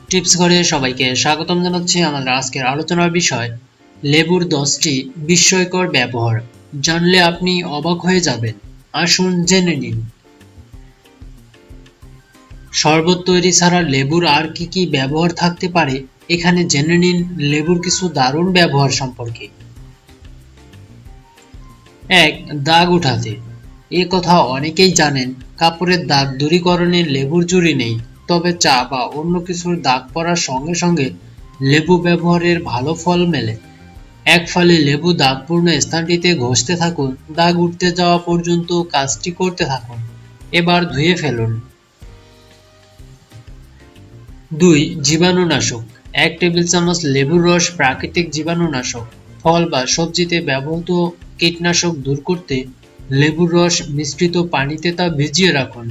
Tips ঘরে সবাইকে স্বাগতম জানাচ্ছি। আমাদের আজকের আলোচনার বিষয় লেবুর 10টি বিস্ময়কর ব্যবহার, জানলে আপনি অবাক হয়ে যাবেন। আসুন জেনে নিন। শরবত তৈরি ছাড়া লেবুর আর কি কি ব্যবহার থাকতে পারে, এখানে জেনে নিন লেবুর কিছু দারুণ ব্যবহার সম্পর্কে। 1. দাগ উঠাতে। এ কথা অনেকেই জানেন, কাপড়ের দাগ দূরীকরণে লেবুর জুড়ি নেই। তবে চা বা অন্য কিছুর দাগ পড়ার সঙ্গে সঙ্গে লেবু ব্যবহারের ভালো ফল মেলে। এক ফালি লেবু দাগপূর্ণ স্থানটিতে ঘষতে থাকুন, দাগ উঠতে যাওয়া পর্যন্ত কাজটি করতে থাকুন। এবার ধুয়ে ফেলুন। 2. জীবাণুনাশক। 1 টেবিল চামচ লেবুর রস প্রাকৃতিক জীবাণুনাশক। ফল বা সবজিতে ব্যবহৃত কীটনাশক দূর করতে লেবুর রস মিশ্রিত পানিতে তা ভিজিয়ে রাখুন।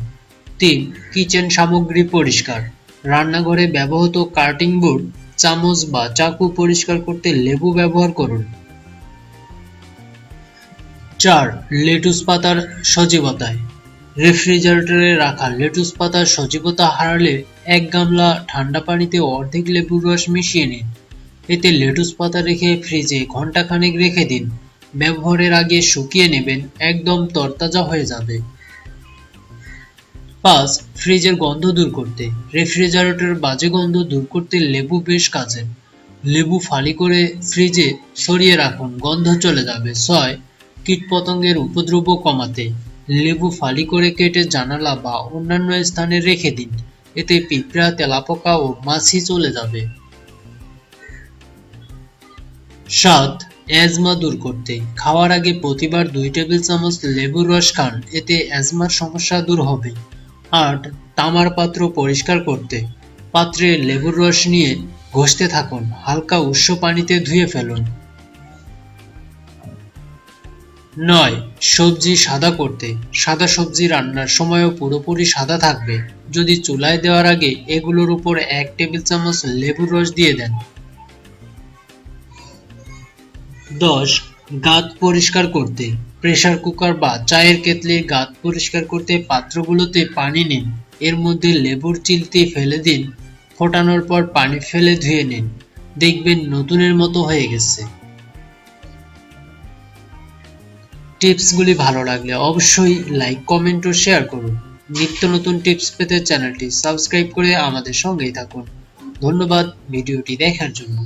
3. কিচেন সামগ্রী পরিষ্কার। রান্নাঘরে ব্যবহৃত কাটিং বোর্ড, চামচ বা চাকু পরিষ্কার করতে লেবু ব্যবহার করুন। 4. লেটুস পাতার সজীবতায়। রেফ্রিজারেটরে রাখা লেটুস পাতার সজীবতা হারালে 1 গামলা ঠান্ডা পানিতে অর্ধেক লেবুর রস মিশিয়ে নিন। এতে লেটুস পাতা রেখে ফ্রিজে ঘন্টাখানেক রেখে দিন। ব্যবহারের আগে শুকিয়ে নেবেন, একদম তরতাজা হয়ে যাবে। 5. ফ্রিজের গন্ধ দূর করতে। রেফ্রিজারেটরের বাজে গন্ধ দূর করতে লেবু বেশ কাজের। লেবু ফালি করে ফ্রিজে সরিয়ে রাখুন, গন্ধ চলে যাবে। 6. কীটপতঙ্গের উপদ্রব কমাতে। লেবু ফালি করে কেটে জানালা বা অন্যান্য স্থানে রেখে দিন। এতে পিঁপড়া, তেলাপোকা ও মাছি চলে যাবে। 7. অ্যাজমা দূর করতে। খাওয়ার আগে প্রতিবার 2 টেবিল চামচ লেবুর রস খান, এতে অ্যাজমার সমস্যা দূর হবে। 8. তামার পাত্র পরিষ্কার করতে। পাত্রে লেবুর রস নিয়ে ঘষতে থাকুন, হালকা উষ্ণ পানিতে ধুয়ে ফেলুন। 9. সবজি সাদা করতে। সাদা সবজি রান্নার সময়ও পুরোপুরি সাদা থাকবে যদি চুলায় দেওয়ার আগে এগুলোর উপর 1 টেবিল চামচ লেবুর রস দিয়ে দেন। 10. গাঁত পরিষ্কার করতে। প্রেসার কুকার বা চায়ের কেতলির গাঁত পরিষ্কার করতে পাত্রগুলোতে পানি নিন, এর মধ্যে লেবুর চিলতি ফেলে দিন, ফোটানোর পর পানি ফেলে ধুয়ে নিন, দেখবেন নতুনের মতো হয়ে গেছে। টিপসগুলি ভালো লাগলে অবশ্যই লাইক, কমেন্ট ও শেয়ার করুন। নিত্য নতুন টিপস পেতে চ্যানেলটি সাবস্ক্রাইব করে আমাদের সঙ্গেই থাকুন। ধন্যবাদ ভিডিওটি দেখার জন্য।